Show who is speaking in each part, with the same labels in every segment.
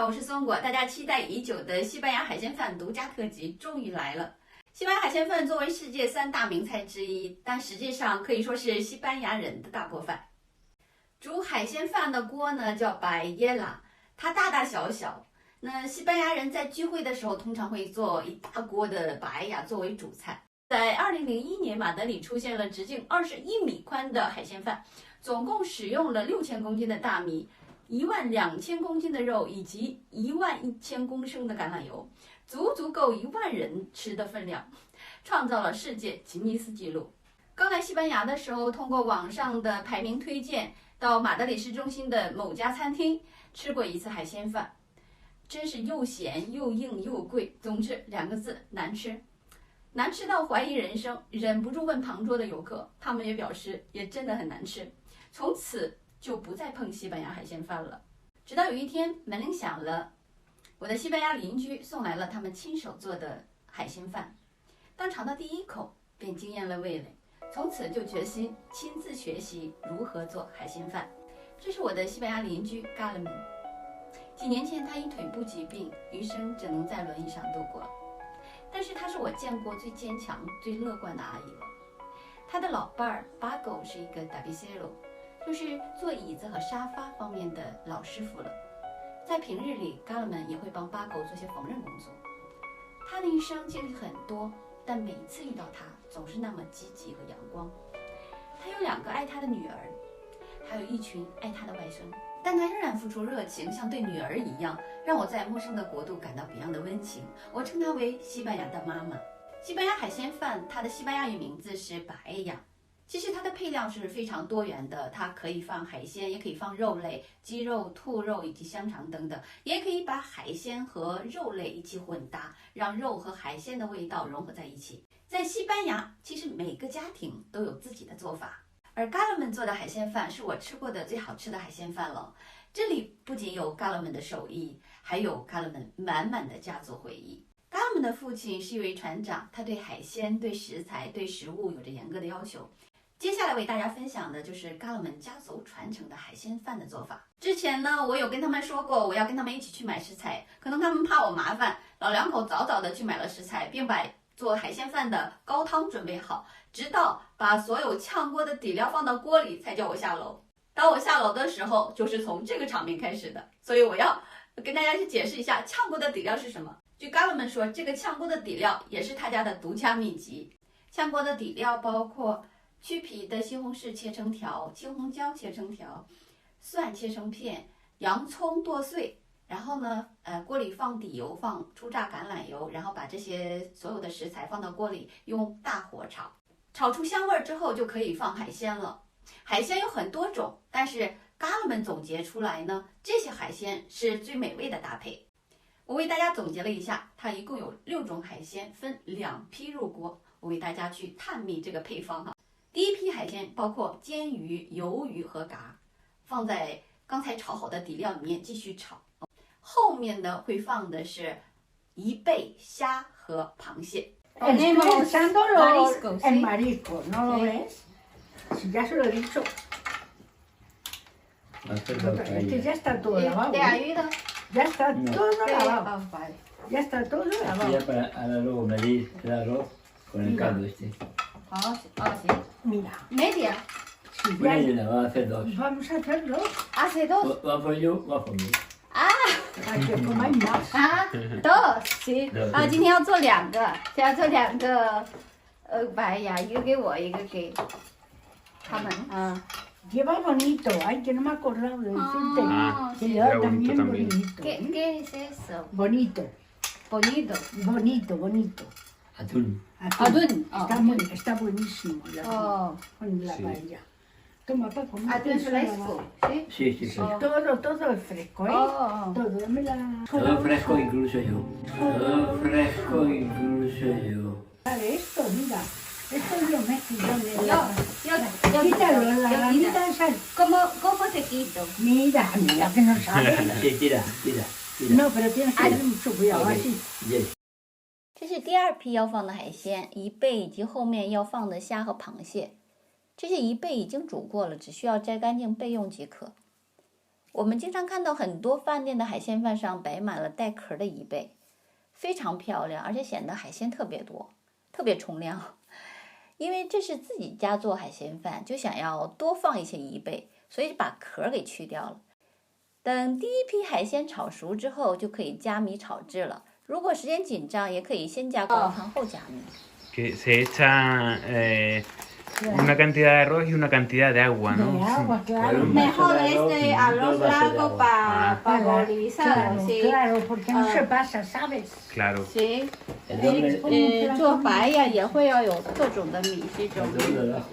Speaker 1: 好，我是松果。大家期待已久的西班牙海鲜饭独家特辑终于来了。西班牙海鲜饭作为世界3大名菜之一，但实际上可以说是西班牙人的大锅饭。煮海鲜饭的锅呢叫paella，它大大小小。那西班牙人在聚会的时候通常会做一大锅的paella作为主菜。在2001年，马德里出现了直径21米宽的海鲜饭，总共使用了6000公斤的大米。12000公斤的肉以及11000公升的橄榄油，足够1万人吃的分量，创造了世界吉尼斯纪录。刚来西班牙的时候，通过网上的排名推荐，到马德里市中心的某家餐厅吃过一次海鲜饭，真是又咸又硬又贵，总之2个字：难吃。难吃到怀疑人生，忍不住问旁桌的游客，他们也表示也真的很难吃。从此就不再碰西班牙海鲜饭了。直到有一天门铃响了，我的西班牙邻居送来了他们亲手做的海鲜饭，当尝到第一口便惊艳了味蕾，从此就决心亲自学习如何做海鲜饭。这是我的西班牙邻居 Carmen。 几年前他因腿部疾病，余生只能在轮椅上度过，但是他是我见过最坚强最乐观的阿姨了。他的老伴儿巴狗是一个 tapicero，就是做椅子和沙发方面的老师傅了。在平日里，嘎勒们也会帮巴狗做些缝纫工作。他的一生经历很多，但每一次遇到他，总是那么积极和阳光。他有2个爱他的女儿，还有一群爱他的外孙，但他仍然付出热情，像对女儿一样，让我在陌生的国度感到别样的温情。我称她为西班牙的妈妈。西班牙海鲜饭，它的西班牙语名字是paella。其实它的配料是非常多元的，它可以放海鲜，也可以放肉类，鸡肉、兔肉以及香肠等等，也可以把海鲜和肉类一起混搭，让肉和海鲜的味道融合在一起。在西班牙，其实每个家庭都有自己的做法，而嘎勒们做的海鲜饭是我吃过的最好吃的海鲜饭了。这里不仅有嘎勒们的手艺，还有嘎勒们满满的家族回忆。嘎勒们的父亲是一位船长，他对海鲜、对食材、对食物有着严格的要求。接下来为大家分享的就是嘎勒们家族传承的海鲜饭的做法。之前呢，我有跟他们说过，我要跟他们一起去买食材，可能他们怕我麻烦，老2口早早的去买了食材，并把做海鲜饭的高汤准备好，直到把所有炝锅的底料放到锅里，才叫我下楼。当我下楼的时候，就是从这个场面开始的。所以我要跟大家去解释一下炝锅的底料是什么。据嘎勒们说，这个炝锅的底料也是他家的独家秘籍。炝锅的底料包括去皮的西红柿切成条，青红椒切成条，蒜切成片，洋葱剁碎，然后呢，锅里放底油，放初榨橄榄油，然后把这些所有的食材放到锅里，用大火炒，炒出香味之后就可以放海鲜了。海鲜有很多种，但是嘎勒们总结出来呢，这些海鲜是最美味的搭配。我为大家总结了一下，它一共有6种海鲜，分2批入锅，我为大家去探秘这个配方哈。第一批海鲜包括煎鱼、鱿鱼和蛤，放在刚才炒好的底料里面继续炒。后面呢会放的是贻贝、虾和螃蟹。
Speaker 2: Estoy echando el marisco, ¿no lo ves? Si ya se lo he dicho. Este ya está todo lavado.
Speaker 1: ¿Te ayuda?
Speaker 2: Ya está todo lavado.
Speaker 1: Ah, vale.
Speaker 2: Ya está todo
Speaker 3: Y
Speaker 2: lavado.
Speaker 3: ya para ahora luego medir el arroz con el caldo este.
Speaker 1: Ah, sí.
Speaker 2: Mira,
Speaker 1: Media.
Speaker 2: si
Speaker 3: Una y
Speaker 2: ya
Speaker 3: una, vamos a hacer 2.
Speaker 2: vamos a hacerlo
Speaker 1: Hace 2.
Speaker 3: Va por yo, va por mí.
Speaker 2: para que comáis más.
Speaker 1: 啊，2，行。啊，今天要做2个，要做2个，paella，一个给我，一个给他们。啊。
Speaker 2: Lleva bonito, ay, que no me he acordado de decirte.
Speaker 1: Ah,
Speaker 2: que
Speaker 1: sí.
Speaker 2: lleva
Speaker 4: Lleva bonito
Speaker 2: también
Speaker 4: también.
Speaker 2: bonito.
Speaker 1: ¿Qué es eso?
Speaker 2: Bonito,
Speaker 1: Bonito.
Speaker 2: bonito.
Speaker 3: Atún.
Speaker 2: Atún.
Speaker 1: Atún.
Speaker 2: Está buenísimo el atún
Speaker 1: Oh,
Speaker 2: con la
Speaker 3: Sí.
Speaker 2: paella. Toma, Paco, me
Speaker 1: atún
Speaker 2: tienes
Speaker 1: fresco, ¿sí?
Speaker 3: Sí, sí, sí.
Speaker 1: Oh.
Speaker 2: Todo es fresco, ¿eh?
Speaker 1: Oh.
Speaker 2: Todo, dame la...
Speaker 3: Todo fresco incluso yo. Todo fresco incluso yo.
Speaker 2: Vale, esto, mira. Esto es lo mezclado de
Speaker 1: Yo,
Speaker 2: la...
Speaker 1: yo
Speaker 2: Quítalo,
Speaker 1: quito,
Speaker 2: la
Speaker 1: yo
Speaker 2: ramita
Speaker 1: quito.
Speaker 2: esa.
Speaker 1: ¿Cómo te quito?
Speaker 2: Mira, que no sabes.
Speaker 3: Sí, tira.
Speaker 2: No, pero tienes que tener mucho cuidado,
Speaker 3: Ok.
Speaker 2: así.
Speaker 3: Yes.
Speaker 1: 这是第2批要放的海鲜，贻贝以及后面要放的虾和螃蟹。这些贻贝已经煮过了，只需要摘干净备用即可。我们经常看到很多饭店的海鲜饭上摆满了带壳的贻贝，非常漂亮，而且显得海鲜特别多，特别冲量。因为这是自己家做海鲜饭，就想要多放一些贻贝，所以把壳给去掉了。等第一批海鲜炒熟之后，就可以加米炒制了。如果时间紧张，也可以先加高汤后加米。
Speaker 4: Que se echa una cantidad de arroz y una cantidad de agua, ¿no?
Speaker 2: De agua, claro.
Speaker 5: Mejor este arroz
Speaker 3: Dos vasos de
Speaker 5: blanco
Speaker 3: agua.
Speaker 5: para
Speaker 2: Claro,
Speaker 5: vaporizar, sí.
Speaker 2: claro, porque no
Speaker 5: Ah.
Speaker 2: se pasa, ¿sabes?
Speaker 4: Claro.
Speaker 5: Sí.
Speaker 3: El doble,
Speaker 5: 做白呀也会要有各种的米，这种
Speaker 3: el doble del ajo.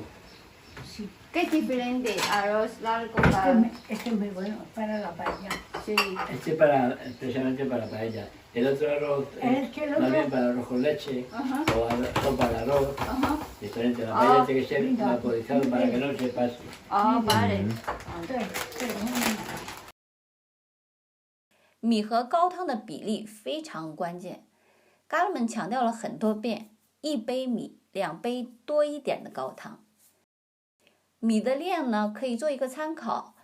Speaker 2: Sí.
Speaker 5: ¿Qué diferente arroz largo
Speaker 2: Este,
Speaker 5: para
Speaker 2: este es muy bueno para la paella.
Speaker 5: sí.
Speaker 3: Este para, especialmente para paella. El otro arroz,
Speaker 2: Es que el otro-
Speaker 3: más bien para arroz con leche
Speaker 5: Ajá.
Speaker 3: o sopa de arroz.
Speaker 5: Ajá.
Speaker 3: Diferente. La
Speaker 5: Ah,
Speaker 3: paella tiene que ser
Speaker 2: mira.
Speaker 3: vaporizado para que no se pase.
Speaker 5: Ah, vale.
Speaker 2: 对对，
Speaker 1: 米和高汤的比例非常关键。嘎勒们强调了很多遍，1杯米，2杯多一点的高汤。米的量呢，可以做一个参考。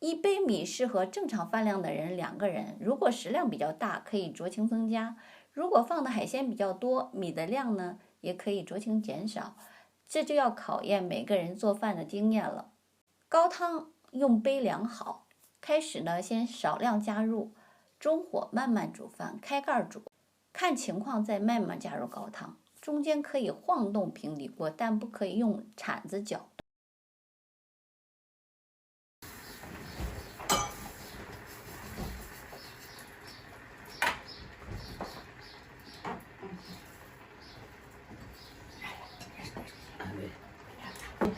Speaker 1: 1杯米适合正常饭量的人2个人，如果食量比较大，可以酌情增加；如果放的海鲜比较多，米的量呢也可以酌情减少。这就要考验每个人做饭的经验了。高汤用杯量好，开始呢先少量加入，中火慢慢煮饭，开盖煮，看情况再慢慢加入高汤。中间可以晃动平底锅，但不可以用铲子搅。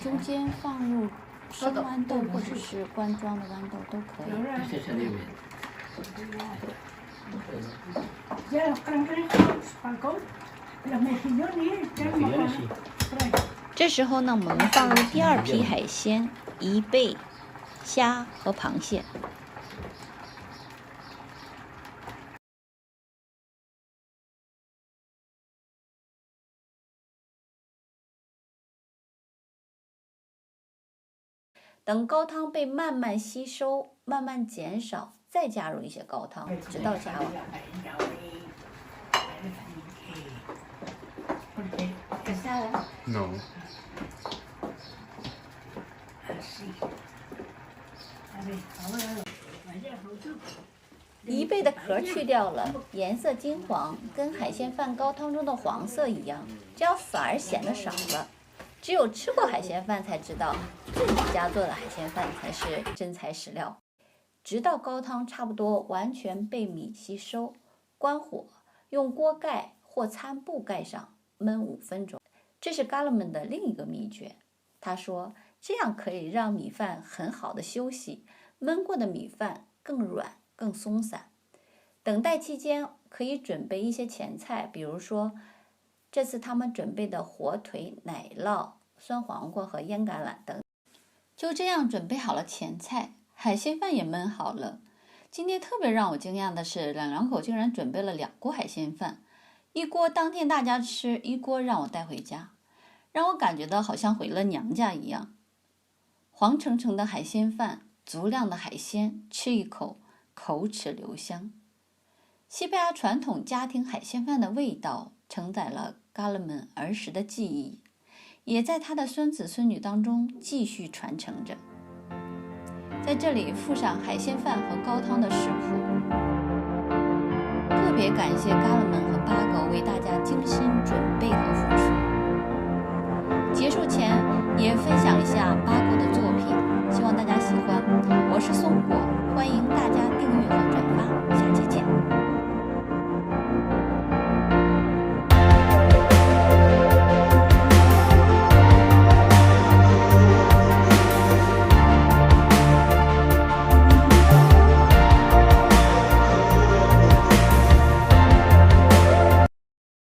Speaker 1: 中间放入生豌豆或者是罐装的豌豆都可以。
Speaker 3: Este salió bien.
Speaker 2: Ya los cangrejos, Paco, los mejillones, ya no me
Speaker 3: Mejillones
Speaker 2: acuerdo.
Speaker 3: sí.
Speaker 2: Por ahí.
Speaker 1: 这时候呢，我们放入第2批海鲜，贻贝、虾和螃蟹。等高汤被慢慢吸收、慢慢减少，再加入一些高汤，直到加完。
Speaker 2: Porque
Speaker 5: Pesada.
Speaker 4: No.
Speaker 2: así. A ver, ahora vaya rollo.
Speaker 1: 贻贝的壳去掉了，颜色金黄，跟海鲜饭高汤中的黄色一样，这样反而显得少了。只有吃过海鲜饭才知道，自己家做的海鲜饭才是真材实料。直到高汤差不多完全被米吸收，关火，用锅盖或餐布盖上，焖5分钟。这是嘎勒们的另一个秘诀。他说，这样可以让米饭很好的休息，焖过的米饭更软、更松散。等待期间可以准备一些前菜，比如说这次他们准备的火腿、奶酪、酸黄瓜和腌橄榄等。就这样准备好了前菜，海鲜饭也焖好了。今天特别让我惊讶的是，两口竟然准备了2锅海鲜饭，一锅当天大家吃，一锅让我带回家，让我感觉到好像回了娘家一样。黄澄澄的海鲜饭，足量的海鲜，吃一口，口齿留香。西班牙传统家庭海鲜饭的味道，承载了嘎勒们儿时的记忆，也在他的孙子孙女当中继续传承着。在这里附上海鲜饭和高汤的食谱，特别感谢嘎勒们